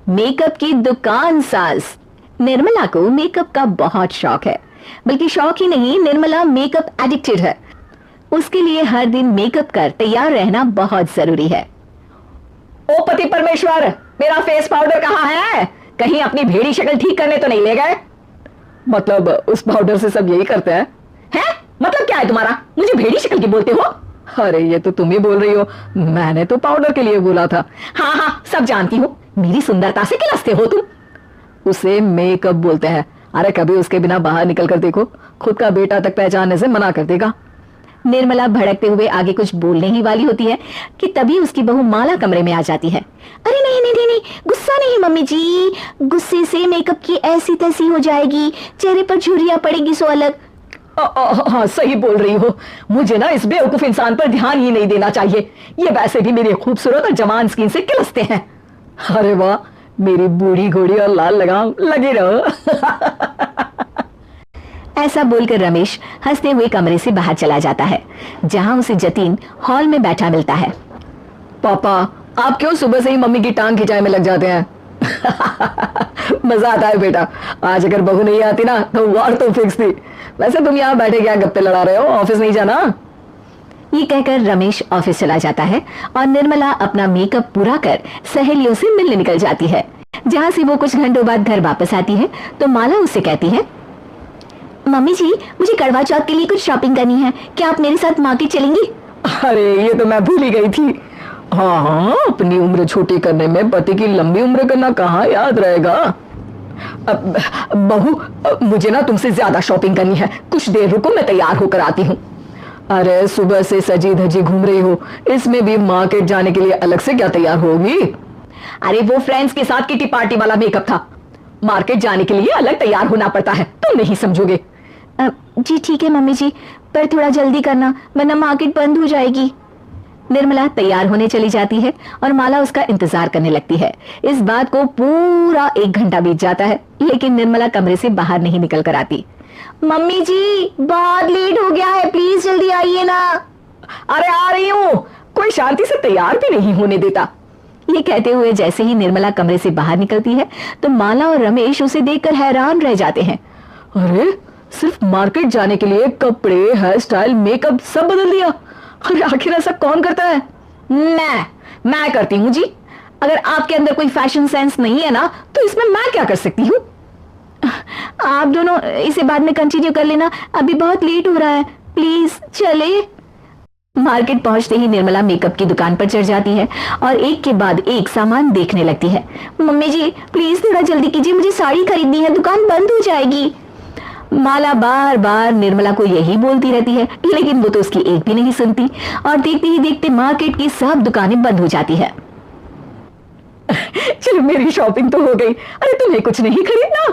Makeup की दुकान सास। निर्मला को मेकअप का बहुत शौक है, बल्कि शौक ही नहीं, निर्मला मेकअप एडिक्टेड है। उसके लिए हर दिन मेकअप कर तैयार रहना बहुत जरूरी है। ओ पति परमेश्वर, मेरा फेस पाउडर कहाँ है? कहीं अपनी भेड़ी शक्ल ठीक करने तो नहीं ले गए? मतलब उस पाउडर से सब यही करते हैं? हैं? मतलब क्या है तुम्हारा? मुझे भेड़ी शक्ल की बोलते हो? अरे ये तो तुम ही बोल रही हो, मैंने तो पाउडर के लिए बोला था। हाँ हाँ, सब जानती हूँ, मेरी सुंदरता से किलसते हो तुम। उसे मेकअप बोलते हैं। अरे कभी उसके बिना बाहर निकल कर देखो, खुद का बेटा तक पहचानने से मना कर देगा। निर्मला भड़कते हुए आगे कुछ बोलने ही वाली होती है कि तभी उसकी बहू माला कमरे में आ जाती है। अरे नहीं नहीं नहीं नहीं, गुस्सा नहीं मम्मी जी, गुस्से से मेकअप की ऐसी तैसी हो जाएगी, चेहरे पर झुर्रियां पड़ेगी सो अलग। हाँ सही बोल रही हो, मुझे ना इस बेवकूफ इंसान पर ध्यान ही नहीं देना चाहिए। ये वैसे भी मेरी खूबसूरत और जवान स्किन से किलसते हैं। अरे वाह, मेरी बूढ़ी घोड़ी और लाल लगाम, लगे रहो। ऐसा बोलकर रमेश हंसते हुए कमरे से बाहर चला जाता है, जहां उसे जतीन हॉल में बैठा मिलता है। पापा, आप क्यों सुबह से ही मम्मी की टांग खिंचाई में लग जाते हैं? मजा आता है बेटा, आज अगर बहू नहीं आती ना तो वार तो फिक्स थी। वैसे तुम यहाँ बैठे क्या गप्पे लड़ा रहे हो, ऑफिस नहीं जाना? ये कहकर रमेश ऑफिस चला जाता है और निर्मला अपना मेकअप पूरा कर सहेलियों से मिलने निकल जाती है। जहां से वो कुछ घंटों बाद घर वापस आती है तो माला उससे कहती है, मम्मी जी मुझे करवा चौथ के लिए कुछ शॉपिंग करनी है, क्या आप मेरे साथ मार्केट चलेंगी? अरे ये तो मैं भूल ही गई थी। हाँ हाँ, अपनी उम्र छोटी करने में पति की लंबी उम्र करना कहाँ याद रहेगा। बहू, मुझे ना तुमसे ज्यादा शॉपिंग करनी है, कुछ देर रुको, मैं तैयार होकर आती हूँ। अरे सुबह से सजी धजी घूम रही हो, इसमें भी मार्केट जाने के लिए अलग से क्या तैयार होगी? अरे वो फ्रेंड्स के साथ किटी पार्टी वाला मेकअप था, मार्केट जाने के लिए अलग तैयार होना पड़ता है, तुम नहीं समझोगे। जी ठीक है मम्मी जी, पर थोड़ा जल्दी करना वरना मार्केट बंद हो जाएगी। निर्मला तैयार होने चली जाती है और माला उसका इंतजार करने लगती है। इस बात को पूरा 1 घंटा बीत जाता है, लेकिन निर्मला कमरे से बाहर नहीं निकल कर आती। मम्मी जी बहुत लेट हो गया है, प्लीज जल्दी आइए ना। अरे आ रही हूँ, कोई शांति से तैयार भी नहीं होने देता। ये कहते हुए जैसे ही निर्मला कमरे से बाहर निकलती है तो माला और रमेश उसे देखकर हैरान रह जाते हैं। अरे सिर्फ मार्केट जाने के लिए कपड़े, हेयर स्टाइल, मेकअप सब बदल दिया। अरे आखिर ऐसा कौन करता है? मैं करती हूँ जी। अगर आपके अंदर कोई फैशन सेंस नहीं है ना तो इसमें मैं क्या कर सकती हूँ? आप दोनों इसे बाद में कंटिन्यू कर लेना, अभी बहुत लेट हो रहा है, प्लीज चले। मार्केट पहुंचते ही निर्मला मेकअप की दुकान पर चढ़ जाती है और एक के बाद एक सामान देखने लगती है। मम्मी जी प्लीज थोड़ा जल्दी कीजिए, मुझे साड़ी खरीदनी है, दुकान बंद हो जाएगी। माला बार बार निर्मला को यही बोलती रहती है, लेकिन वो तो उसकी एक भी नहीं सुनती और देखते ही देखते मार्केट की सब दुकानें बंद हो जाती है। चलो मेरी शॉपिंग तो हो गई। अरे तुम्हें कुछ नहीं खरीदना?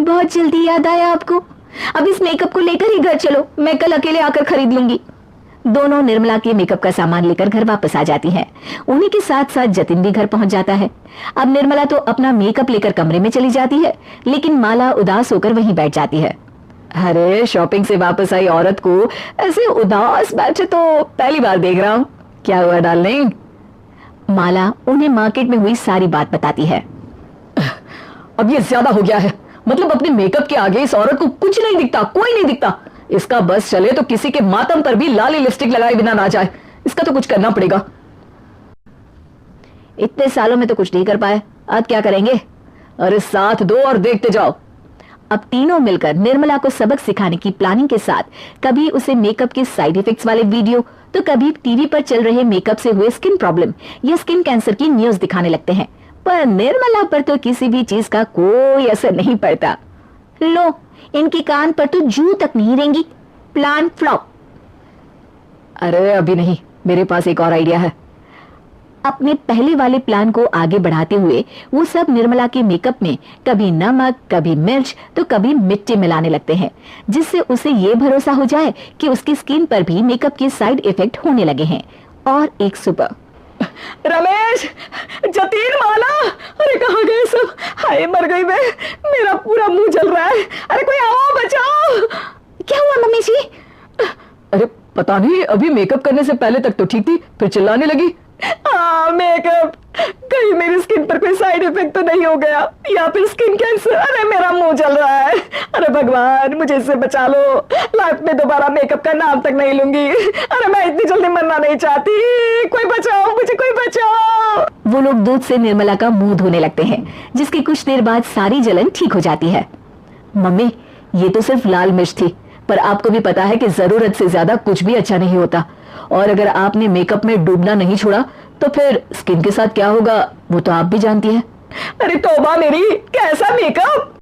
बहुत जल्दी याद आया आपको, अब इस मेकअप को लेकर ही घर चलो, मैं कल अकेले आकर खरीद लूंगी। दोनों निर्मला के मेकअप का सामान लेकर घर वापस आ जाती हैं। उन्हीं के साथ साथ जतिन भी घर पहुंच जाता है। अब निर्मला तो अपना मेकअप लेकर कमरे में चली जाती है, लेकिन माला उदास होकर वहीं बैठ जाती है। अरे शॉपिंग से वापस आई औरत को ऐसे उदास बैठे तो पहली बार देख रहा हूँ, क्या हुआ डार्लिंग? माला उन्हें मार्केट में हुई सारी बात बताती है। अब ये ज्यादा हो गया है, मतलब अपने मेकअप के आगे इस औरत को कुछ नहीं दिखता, कोई नहीं दिखता। इसका बस चले तो किसी के मातम पर भी लाली लिपस्टिक लगाए बिना ना जाए। इसका तो कुछ करना पड़ेगा। इतने सालों में तो कुछ नहीं कर पाए, अब क्या करेंगे? अरे साथ दो और देखते जाओ। अब तीनों मिलकर निर्मला को सबक सिखाने की प्लानिंग के साथ कभी उसे मेकअप के साइड इफेक्ट्स वाले वीडियो तो कभी टीवी पर चल रहे मेकअप से हुए स्किन प्रॉब्लम या स्किन कैंसर की न्यूज दिखाने लगते हैं, पर निर्मला पर तो किसी भी चीज का कोई असर नहीं पड़ता। लो, इनके कान पर तो जू तक नहीं रहेंगी। Plan flop. अरे अभी नहीं, मेरे पास एक और आइडिया है। अपने पहले वाले प्लान को आगे बढ़ाते हुए वो सब निर्मला के मेकअप में कभी नमक, कभी मिर्च तो कभी मिट्टी मिलाने लगते हैं, जिससे उसे ये भरोसा हो जाए कि उसकी स्किन पर भी मेकअप के साइड इफेक्ट होने लगे हैं। और एक सुबह रमेश, जतीन, माला, अरे कहाँ गए सब? हाय मर गई मैं, मेरा पूरा मुंह जल रहा है। अरे कोई आओ बचाओ। क्या हुआ मम्मी जी? अरे पता नहीं, अभी मेकअप करने से पहले तक तो ठीक थी, फिर चिल्लाने लगी। मेकअप, कहीं मेरी स्किन पर कोई साइड इफेक्ट तो नहीं हो गया, या फिर स्किन कैंसर। अरे मेरा मुंह जल रहा है। अरे भगवान मुझे इससे बचा लो, लाइफ में दोबारा मेकअप का नाम तक नहीं लूंगी। अरे मैं इतनी जल्दी मरना नहीं चाहती, कोई बचाओ मुझे, कोई बचाओ। वो लोग दूध से निर्मला का मुंह धोने लगते हैं, जिसकी कुछ देर बाद सारी जलन ठीक हो जाती है। मम्मी, ये तो सिर्फ लाल मिर्च थी, पर आपको भी पता है कि जरूरत से ज्यादा कुछ भी अच्छा नहीं होता, और अगर आपने मेकअप में डूबना नहीं छोड़ा तो फिर स्किन के साथ क्या होगा वो तो आप भी जानती हैं। अरे तौबा मेरी, कैसा मेकअप!